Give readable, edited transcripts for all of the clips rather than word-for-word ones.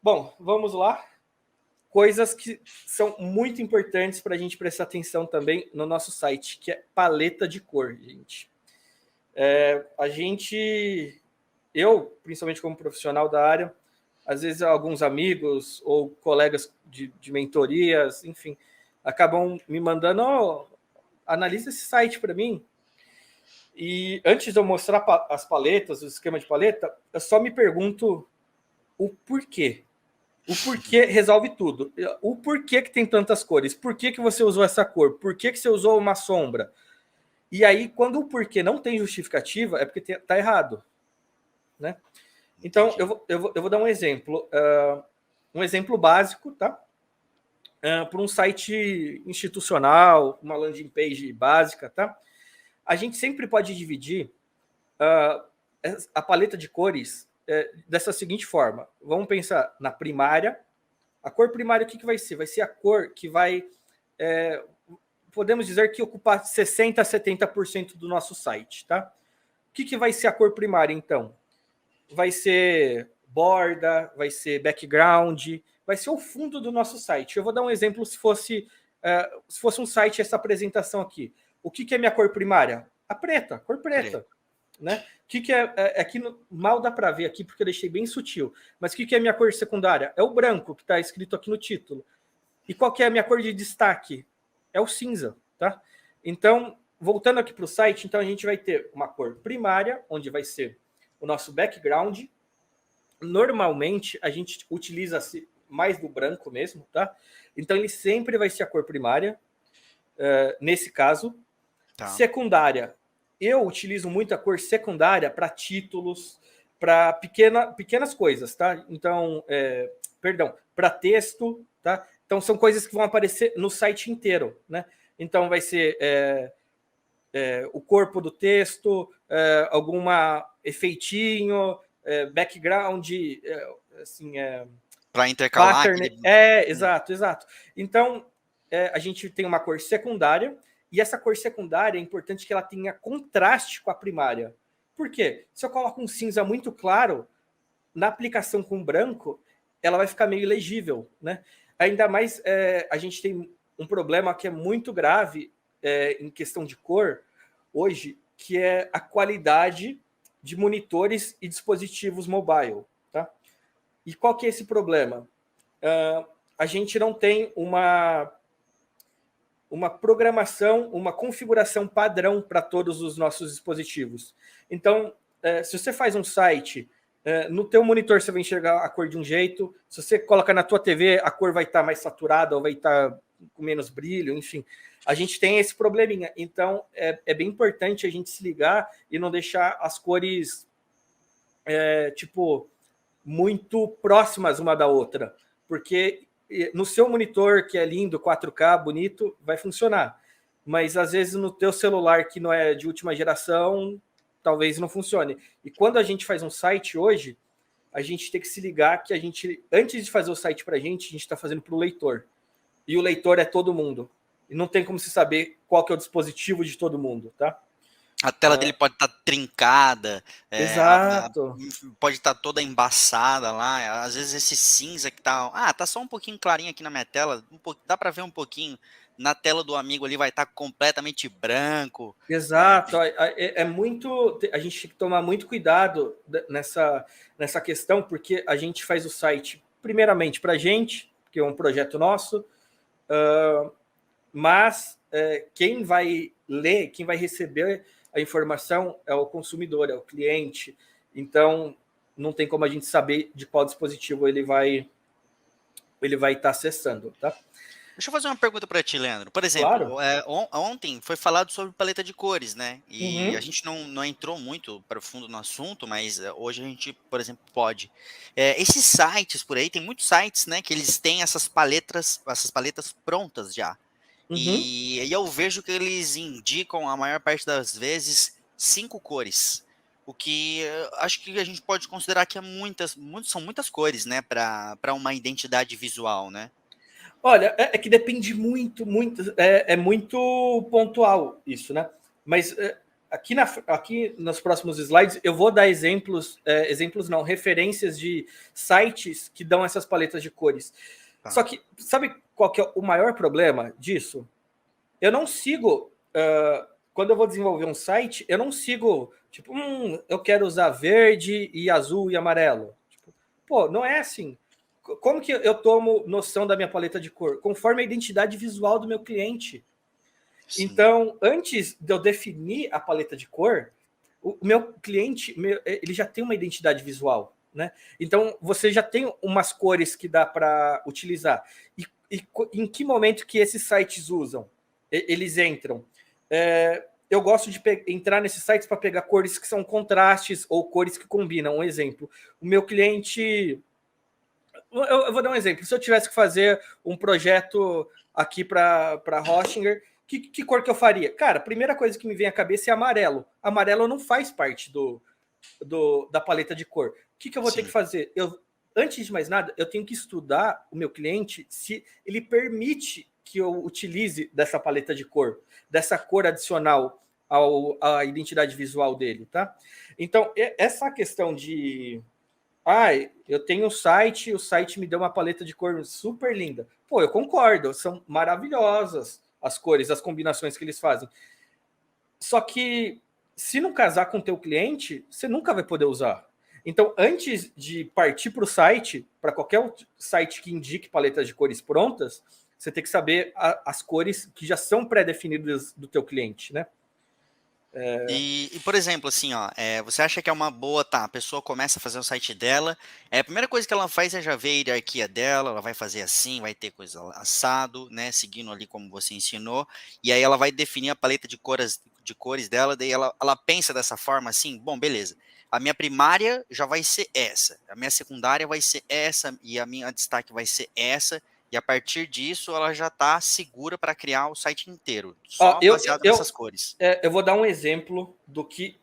Bom, vamos lá. Coisas que são muito importantes para a gente prestar atenção também no nosso site, que é paleta de cor, gente. Eu, principalmente como profissional da área, às vezes alguns amigos ou colegas de mentorias, enfim, acabam me mandando, analisa esse site para mim. E antes de eu mostrar as paletas, o esquema de paleta, eu só me pergunto o porquê. O porquê resolve tudo. O porquê que tem tantas cores. Por que você usou essa cor? Por que você usou uma sombra? E aí, quando o porquê não tem justificativa, é porque está errado. Né? Então, eu vou dar um exemplo. Um exemplo básico, tá? Para um site institucional, uma landing page básica, tá? A gente sempre pode dividir a paleta de cores dessa seguinte forma. Vamos pensar na primária. A cor primária, o que vai ser? Vai ser a cor que vai, podemos dizer que ocupar 60% a 70% do nosso site, tá? O que vai ser a cor primária, então? Vai ser borda, vai ser background, vai ser o fundo do nosso site. Eu vou dar um exemplo se fosse um site, essa apresentação aqui. O que é minha cor primária? A preta, cor preta. Né? O que é aqui mal dá para ver aqui porque eu deixei bem sutil, mas o que é minha cor secundária? É o branco que está escrito aqui no título. E qual que é a minha cor de destaque? É o cinza, tá? Então, voltando aqui para o site, então a gente vai ter uma cor primária, onde vai ser o nosso background. Normalmente a gente utiliza mais do branco mesmo, tá? Então ele sempre vai ser a cor primária, nesse caso. Tá. Secundária, eu utilizo muito a cor secundária para títulos, para pequenas coisas, tá? Então, para texto, tá? Então, são coisas que vão aparecer no site inteiro, né? Então, vai ser o corpo do texto, alguma efeitinho, background, assim, para intercalar. Pattern, exato. Então, a gente tem uma cor secundária, e essa cor secundária é importante que ela tenha contraste com a primária. Por quê? Se eu coloco um cinza muito claro, na aplicação com branco, ela vai ficar meio ilegível, né? Ainda mais, a gente tem um problema que é muito grave em questão de cor hoje, que é a qualidade de monitores e dispositivos mobile, tá? E qual que é esse problema? A gente não tem uma programação, uma configuração padrão para todos os nossos dispositivos. Então, se você faz um site, no teu monitor você vai enxergar a cor de um jeito, se você coloca na tua TV, a cor vai estar mais saturada ou vai estar com menos brilho, enfim. A gente tem esse probleminha. Então, é bem importante a gente se ligar e não deixar as cores, muito próximas uma da outra, porque no seu monitor, que é lindo, 4K, bonito, vai funcionar. Mas, às vezes, no teu celular, que não é de última geração, talvez não funcione. E quando a gente faz um site hoje, a gente tem que se ligar que a gente, antes de fazer o site para a gente está fazendo para o leitor. E o leitor é todo mundo. E não tem como se saber qual que é o dispositivo de todo mundo, tá? A tela dele pode estar trincada, exato. Pode estar toda embaçada lá. Às vezes esse cinza que tá só um pouquinho clarinho aqui na minha tela, dá para ver um pouquinho. Na tela do amigo ali vai estar completamente branco. Exato. Muito. A gente tem que tomar muito cuidado nessa questão, porque a gente faz o site primeiramente para a gente, que é um projeto nosso, mas quem vai ler, quem vai receber a informação é o consumidor, é o cliente. Então, não tem como a gente saber de qual dispositivo ele vai estar acessando, tá? Deixa eu fazer uma pergunta para ti, Leandro. Por exemplo, claro. Ontem foi falado sobre paleta de cores, né? E a gente não entrou muito profundo no assunto, mas hoje a gente, por exemplo, pode. Esses sites por aí, tem muitos sites, né, que eles têm essas paletas prontas já. E aí eu vejo que eles indicam, a maior parte das vezes, 5 cores. O que acho que a gente pode considerar que são muitas cores, né, para uma identidade visual, né? Olha, que depende muito, é muito pontual isso, né? Mas aqui nos próximos slides eu vou dar referências de sites que dão essas paletas de cores. Tá. Só que, sabe qual que é o maior problema disso? Eu não sigo, quando eu vou desenvolver um site, eu não sigo, tipo, eu quero usar verde e azul e amarelo. Tipo, pô, não é assim. Como que eu tomo noção da minha paleta de cor? Conforme a identidade visual do meu cliente. Sim. Então, antes de eu definir a paleta de cor, o meu cliente, ele já tem uma identidade visual, né? Então, você já tem umas cores que dá para utilizar. E em que momento que esses sites usam? Eles entram. Eu gosto de entrar nesses sites para pegar cores que são contrastes ou cores que combinam. Um exemplo, o meu cliente... Eu vou dar um exemplo. Se eu tivesse que fazer um projeto aqui para Hostinger, que cor que eu faria? Cara, a primeira coisa que me vem à cabeça é amarelo. Amarelo não faz parte da paleta de cor. O que eu vou ter que fazer? Antes de mais nada, eu tenho que estudar o meu cliente se ele permite que eu utilize dessa paleta de cor, dessa cor adicional à identidade visual dele, tá? Então, essa questão de... eu tenho um site, o site me deu uma paleta de cor super linda. Pô, eu concordo, são maravilhosas as cores, as combinações que eles fazem. Só que, se não casar com o teu cliente, você nunca vai poder usar. Então, antes de partir para o site, para qualquer site que indique paletas de cores prontas, você tem que saber as cores que já são pré-definidas do teu cliente, né? E, por exemplo, assim, ó, você acha que é uma boa, a pessoa começa a fazer o site dela, a primeira coisa que ela faz é já ver a hierarquia dela, ela vai fazer assim, vai ter coisa assado, né, seguindo ali como você ensinou, e aí ela vai definir a paleta de cores dela, daí ela pensa dessa forma assim, bom, beleza, a minha primária já vai ser essa, a minha secundária vai ser essa, e a minha destaque vai ser essa, e a partir disso, ela já está segura para criar o site inteiro, só baseado nessas cores. Eu vou dar um exemplo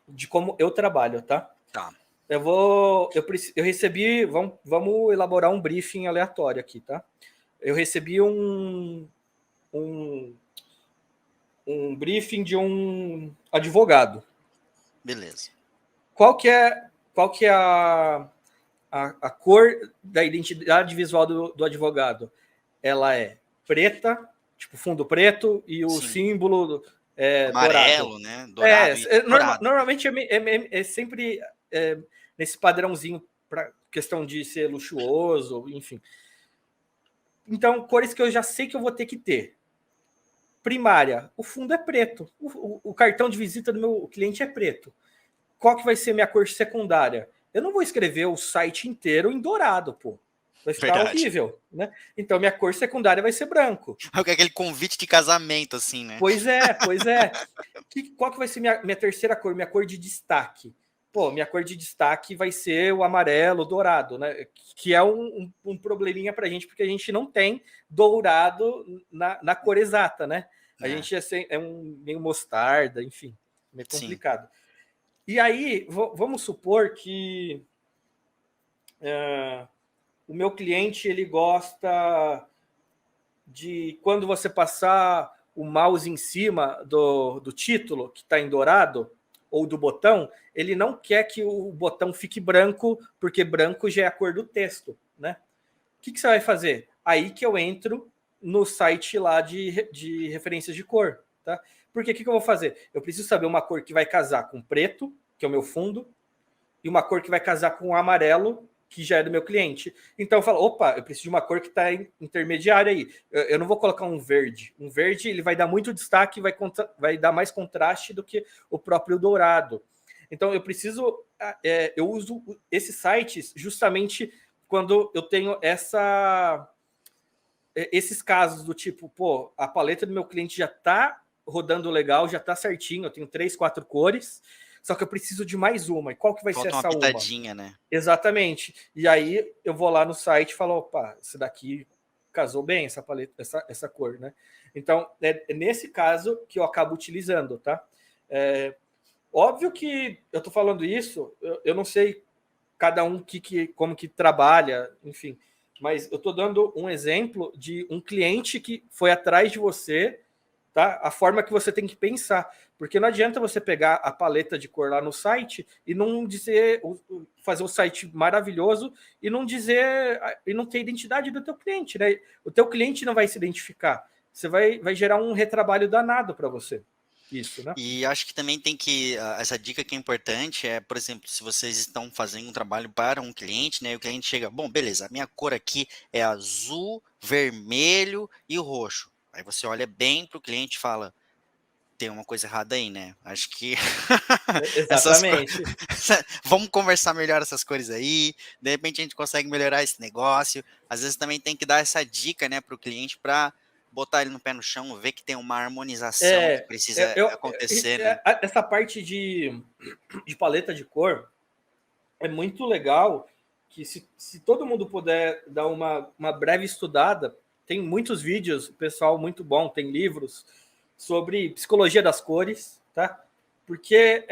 de como eu trabalho, tá? Tá. Eu recebi... Vamos elaborar um briefing aleatório aqui, tá? Eu recebi um briefing de um advogado. Beleza. Qual que é a cor da identidade visual do advogado? Ela é preta, tipo fundo preto, e o símbolo amarelo, dourado. né? Dourado. Normalmente é sempre nesse padrãozinho para questão de ser luxuoso, enfim. Então, cores que eu já sei que eu vou ter que ter. Primária, o fundo é preto. O cartão de visita do meu cliente é preto. Qual que vai ser minha cor secundária? Eu não vou escrever o site inteiro em dourado, pô. Vai ficar horrível, né? Então, minha cor secundária vai ser branco. Aquele convite de casamento, assim, né? Pois é. Qual que vai ser minha terceira cor? Minha cor de destaque. Pô, minha cor de destaque vai ser o amarelo dourado, né? Que é um probleminha pra gente, porque a gente não tem dourado na cor exata, né? A gente é meio mostarda, enfim, meio complicado. Sim. E aí, vamos supor que o meu cliente ele gosta de, quando você passar o mouse em cima do título, que está em dourado, ou do botão, ele não quer que o botão fique branco, porque branco já é a cor do texto, né? O que você vai fazer? Aí que eu entro no site lá de referências de cor, tá? Porque o que eu vou fazer? Eu preciso saber uma cor que vai casar com preto, que é o meu fundo, e uma cor que vai casar com o amarelo, que já é do meu cliente. Então eu falo, opa, eu preciso de uma cor que está intermediária aí. Eu não vou colocar um verde. Um verde ele vai dar muito destaque, vai dar mais contraste do que o próprio dourado. Então eu preciso, eu uso esses sites justamente quando eu tenho esses casos do tipo, pô, a paleta do meu cliente já está rodando legal, já está certinho, eu tenho 3, 4 cores, só que eu preciso de mais uma. E qual que vai ser essa uma? Falta uma pitadinha, né? Exatamente. E aí eu vou lá no site e falo, opa, esse daqui casou bem, essa paleta, essa cor, né? Então, é nesse caso que eu acabo utilizando, tá? Óbvio que eu tô falando isso, eu não sei cada um como que trabalha, enfim, mas eu tô dando um exemplo de um cliente que foi atrás de você tá? A forma que você tem que pensar. Porque não adianta você pegar a paleta de cor lá no site e não dizer, fazer o site maravilhoso e não dizer, e não ter identidade do teu cliente, né? O teu cliente não vai se identificar. Você vai gerar um retrabalho danado para você. Isso, né? E acho que também tem que, essa dica que é importante é, por exemplo, se vocês estão fazendo um trabalho para um cliente, né, e o cliente chega, bom, beleza, a minha cor aqui é azul, vermelho e roxo. Aí você olha bem para o cliente e fala, tem uma coisa errada aí, né? Acho que essas Exatamente. vamos conversar melhor essas cores aí, de repente a gente consegue melhorar esse negócio. Às vezes também tem que dar essa dica, né, para o cliente para botar ele no pé no chão, ver que tem uma harmonização que precisa acontecer, né? Essa parte de paleta de cor é muito legal, que se todo mundo puder dar uma breve estudada, tem muitos vídeos, pessoal, muito bom, tem livros sobre psicologia das cores, tá? Porque,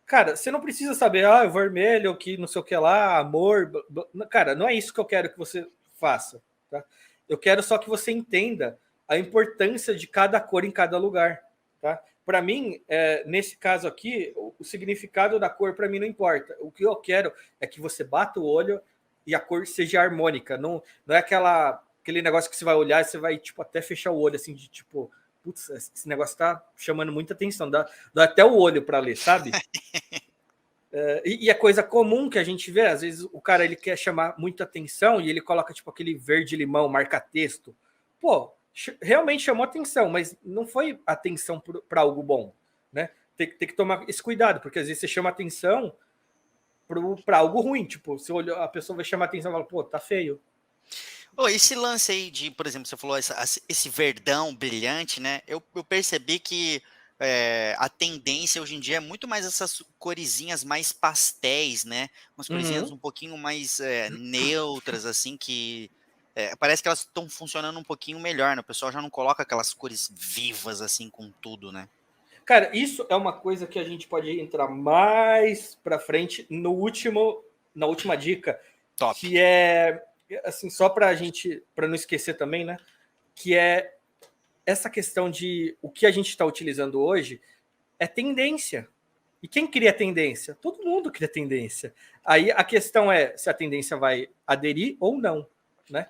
cara, você não precisa saber, vermelho, que não sei o que lá, amor. Cara, não é isso que eu quero que você faça, tá? Eu quero só que você entenda a importância de cada cor em cada lugar, tá? Para mim, nesse caso aqui, o significado da cor para mim não importa. O que eu quero é que você bata o olho e a cor seja harmônica. Não é aquele negócio que você vai olhar e você vai tipo até fechar o olho assim de tipo, putz, esse negócio tá chamando muita atenção, dá até o olho para ler, sabe? E é coisa comum que a gente vê, às vezes o cara ele quer chamar muita atenção e ele coloca tipo aquele verde-limão, marca-texto. Pô, realmente chamou atenção, mas não foi atenção para algo bom, né? Tem que tomar esse cuidado, porque às vezes você chama atenção para algo ruim. Tipo, se olhou, a pessoa vai chamar atenção e fala, pô, tá feio. Oh, esse lance aí de, por exemplo, você falou esse verdão brilhante, né? Eu percebi que a tendência hoje em dia é muito mais essas coresinhas mais pastéis, né? Umas coresinhas Uhum. um pouquinho mais neutras, assim, que parece que elas estão funcionando um pouquinho melhor, né? O pessoal já não coloca aquelas cores vivas, assim, com tudo, né? Cara, isso é uma coisa que a gente pode entrar mais para frente na última dica, Top. que é assim, só para para não esquecer também, né? Que é essa questão de o que a gente está utilizando hoje é tendência. E quem cria tendência? Todo mundo cria tendência. Aí a questão é se a tendência vai aderir ou não, né?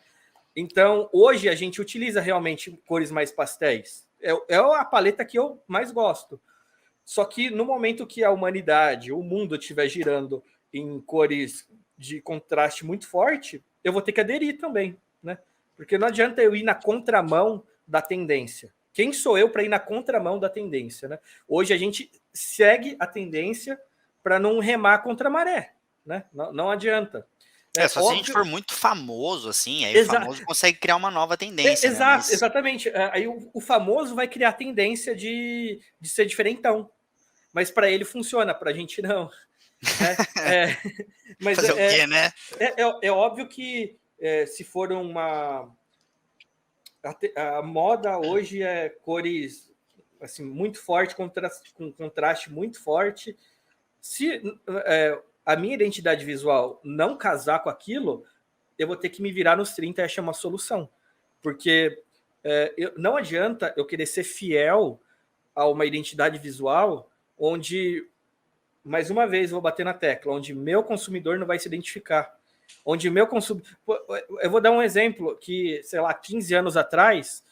Então, hoje a gente utiliza realmente cores mais pastéis. É a paleta que eu mais gosto. Só que no momento que a humanidade, o mundo estiver girando em cores de contraste muito forte, eu vou ter que aderir também, né? Porque não adianta eu ir na contramão da tendência. Quem sou eu para ir na contramão da tendência, né? Hoje a gente segue a tendência para não remar contra a maré, né? Não adianta. É Só se a gente óbvio. for muito famoso, assim, aí o famoso consegue criar uma nova tendência, né? Exato, Mas exatamente. Aí o famoso vai criar a tendência de ser diferentão. Mas para ele funciona, para a gente não. Né? Mas fazer o quê, né? é óbvio que se for a moda hoje é cores assim, muito forte, com contraste muito forte. Se a minha identidade visual não casar com aquilo, eu vou ter que me virar nos 30 e achar uma solução. Porque não adianta eu querer ser fiel a uma identidade visual onde, mais uma vez, vou bater na tecla, onde meu consumidor não vai se identificar. Onde meu consumidor. Eu vou dar um exemplo que, sei lá, 15 anos atrás,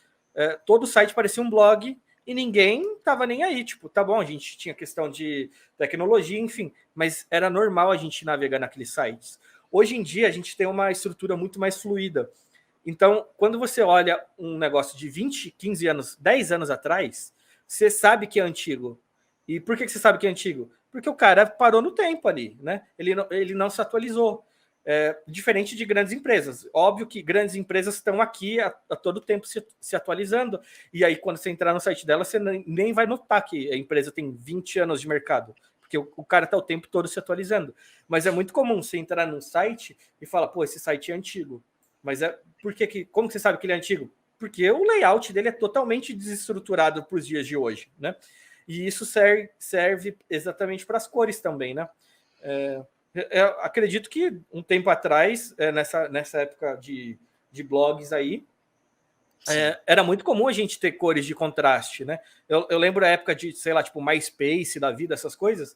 todo site parecia um blog e ninguém tava nem aí. Tipo, tá bom, a gente tinha questão de tecnologia, enfim, mas era normal a gente navegar naqueles sites. Hoje em dia, a gente tem uma estrutura muito mais fluida. Então, quando você olha um negócio de 20, 15 anos, 10 anos atrás, você sabe que é antigo. E por que você sabe que é antigo? Porque o cara parou no tempo ali, né? Ele não se atualizou. Diferente de grandes empresas. Óbvio que grandes empresas estão aqui a todo tempo se atualizando. E aí, quando você entrar no site dela, você nem vai notar que a empresa tem 20 anos de mercado. Porque o cara está o tempo todo se atualizando. Mas é muito comum você entrar num site e falar, pô, esse site é antigo. Mas como você sabe que ele é antigo? Porque o layout dele é totalmente desestruturado para os dias de hoje, né? E isso serve exatamente para as cores também, né? Acredito que um tempo atrás, nessa época de blogs aí, Sim. Era muito comum a gente ter cores de contraste, né? Eu lembro a época de, sei lá, tipo MySpace da vida, essas coisas.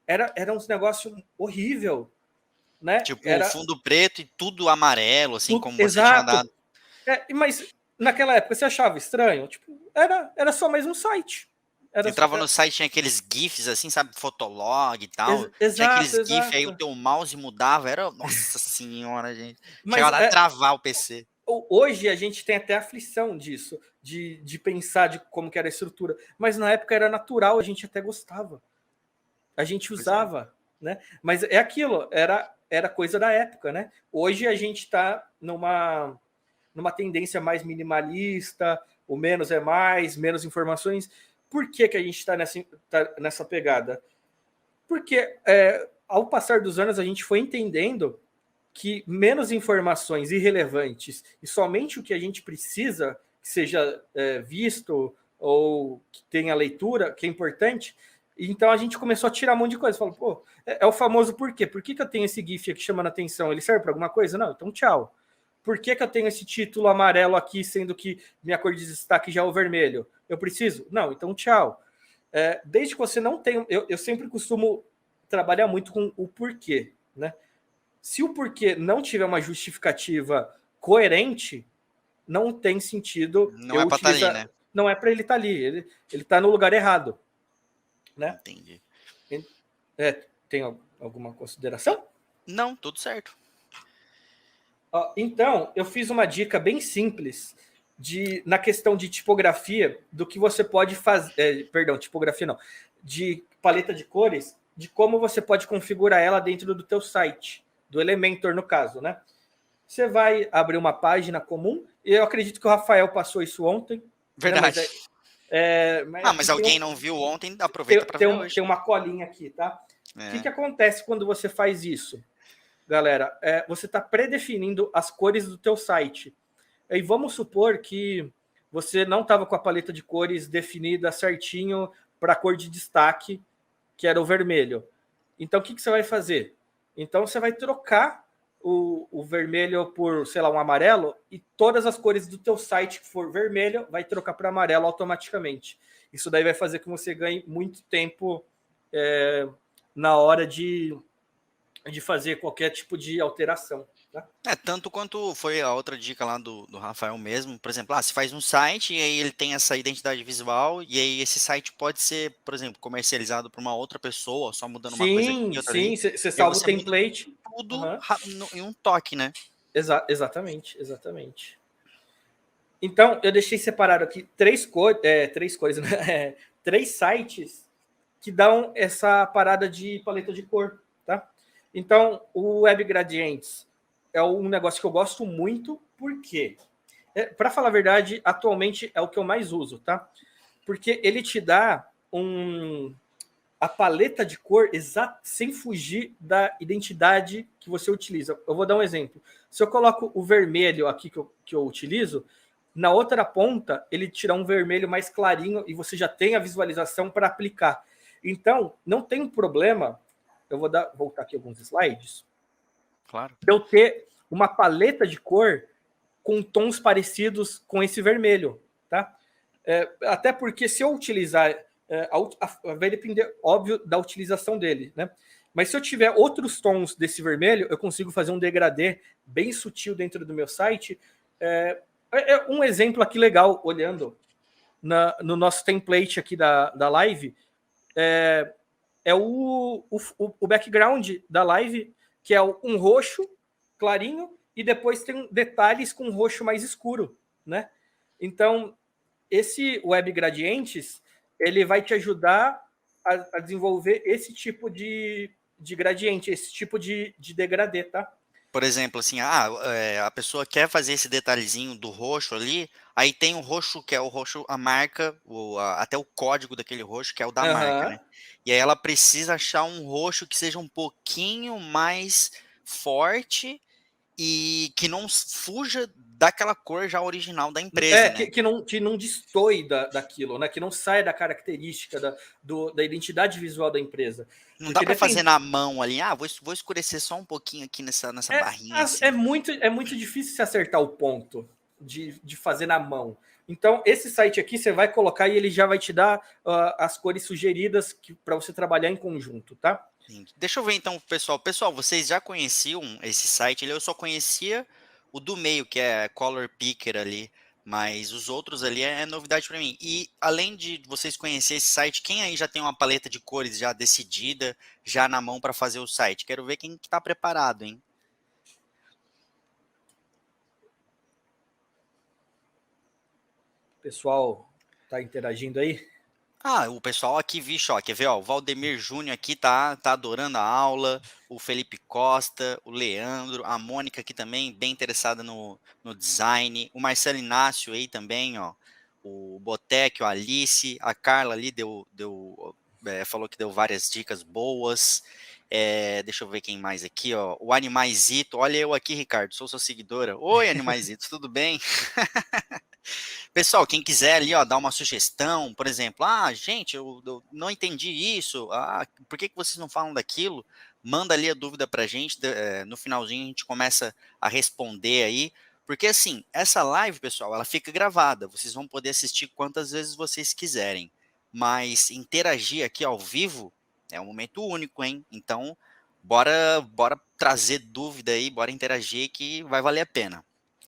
Era uns negócio horrível, né? Tipo, Era fundo preto e tudo amarelo, assim, tudo como você tinha exato. dado. Mas naquela época você achava estranho? Tipo, era só mais um site. Era só, Entrava no site, tinha aqueles GIFs, assim, sabe? Fotolog e tal. Tinha exato, aqueles GIFs, aí o exato. teu mouse mudava. Era. Nossa senhora, gente. Mas Chegava a travar o PC. hoje a gente tem até aflição disso, de pensar de como que era a estrutura. Mas na época era natural, a gente até gostava. A gente Pois é. usava, né? Mas é aquilo, era coisa da época, né? Hoje a gente está numa tendência mais minimalista, o menos é mais, menos informações. Por que, que a gente está nessa pegada? Porque ao passar dos anos a gente foi entendendo que menos informações irrelevantes e somente o que a gente precisa que seja visto ou que tenha leitura, que é importante. Então a gente começou a tirar um monte de coisa. Falou, pô, é o famoso por quê? Por que eu tenho esse GIF aqui chamando a atenção? Ele serve para alguma coisa? Não, então tchau. Por que eu tenho esse título amarelo aqui, sendo que minha cor de destaque já é o vermelho? Eu preciso? Não, então tchau. Desde que você não tenha. Eu sempre costumo trabalhar muito com o porquê, né? Se o porquê não tiver uma justificativa coerente, não tem sentido Não eu é pra estar ali, utilizar. né? Não é para ele estar ali, ele está no lugar errado, né? Entendi. Tem alguma consideração? Não, tudo certo. Então, eu fiz uma dica bem simples na questão de tipografia, do que você pode fazer. Perdão, tipografia não. De paleta de cores, de como você pode configurar ela dentro do teu site, do Elementor, no caso, né? Você vai abrir uma página comum, e eu acredito que o Rafael passou isso ontem, né? Verdade. Mas Ah, aqui mas alguém não viu ontem, aproveita tem, pra tem, ver um- hoje. tem uma colinha aqui, tá? O que É. acontece quando você faz isso? Galera, você está predefinindo as cores do teu site. E vamos supor que você não estava com a paleta de cores definida certinho para a cor de destaque, que era o vermelho. Então, o que você vai fazer? Então, você vai trocar o vermelho por, sei lá, um amarelo, e todas as cores do teu site que for vermelho vai trocar para amarelo automaticamente. Isso daí vai fazer com que você ganhe muito tempo na hora de fazer qualquer tipo de alteração. Tá? Tanto quanto foi a outra dica lá do Rafael mesmo. Por exemplo, se faz um site e aí ele tem essa identidade visual, e aí esse site pode ser, por exemplo, comercializado para uma outra pessoa, só mudando uma coisa aqui Sim, e outra sim, ali. você E aí salva o você muda template. tudo Uhum. em um toque, né? Exatamente, exatamente. Então, eu deixei separado aqui três cores, né? Três sites que dão essa parada de paleta de cor, tá? Então, o Web Gradients é um negócio que eu gosto muito, porque, para falar a verdade, atualmente é o que eu mais uso, tá? Porque ele te dá a paleta de cor sem fugir da identidade que você utiliza. Eu vou dar um exemplo. Se eu coloco o vermelho aqui que eu utilizo, na outra ponta ele tira um vermelho mais clarinho e você já tem a visualização para aplicar. Então, não tem problema. Eu vou voltar aqui alguns slides. Claro. Eu ter uma paleta de cor com tons parecidos com esse vermelho, tá? Até porque se eu utilizar, vai depender, óbvio, da utilização dele, né? Mas se eu tiver outros tons desse vermelho, eu consigo fazer um degradê bem sutil dentro do meu site. Um exemplo aqui legal, olhando no nosso template aqui da live, o background da live, que é um roxo clarinho, e depois tem detalhes com roxo mais escuro, né? Então, esse Web Gradientes, ele vai te ajudar a desenvolver esse tipo de gradiente, esse tipo de degradê, tá? Por exemplo, assim, a pessoa quer fazer esse detalhezinho do roxo ali, aí tem o roxo, que é o roxo, a marca, até o código daquele roxo, que é o da marca, né? Aham. E aí ela precisa achar um roxo que seja um pouquinho mais forte e que não fuja daquela cor já original da empresa, né? Que não destoie daquilo, né? Que não saia da característica da identidade visual da empresa. Não dá Porque para fazer depende. na mão ali, vou escurecer só um pouquinho aqui nessa barrinha assim. É muito difícil se acertar o ponto. de fazer na mão. Então, esse site aqui você vai colocar e ele já vai te dar as cores sugeridas para você trabalhar em conjunto, tá? Deixa eu ver então, pessoal. Pessoal, vocês já conheciam esse site? Eu só conhecia o do meio, que é Color Picker ali, mas os outros ali é novidade para mim. E além de vocês conhecerem esse site, quem aí já tem uma paleta de cores já decidida, já na mão para fazer o site? Quero ver quem está preparado, hein? O pessoal tá interagindo aí? Ah, o pessoal aqui, vixe, ó, quer ver, ó, o Valdemir Júnior aqui tá adorando a aula, o Felipe Costa, o Leandro, a Mônica aqui também, bem interessada no design, o Marcelo Inácio aí também, ó, o Botec, a Alice, a Carla ali falou que deu várias dicas boas, deixa eu ver quem mais aqui, ó, o Animaizito, olha eu aqui, Ricardo, sou sua seguidora, oi Animaizito, tudo bem? Pessoal, quem quiser ali, ó, dar uma sugestão, por exemplo, gente, eu não entendi isso, por que vocês não falam daquilo? Manda ali a dúvida pra gente, no finalzinho a gente começa a responder aí, porque assim, essa live, pessoal, ela fica gravada, vocês vão poder assistir quantas vezes vocês quiserem, mas interagir aqui ao vivo é um momento único, hein? Então, bora trazer dúvida aí, bora interagir que vai valer a pena.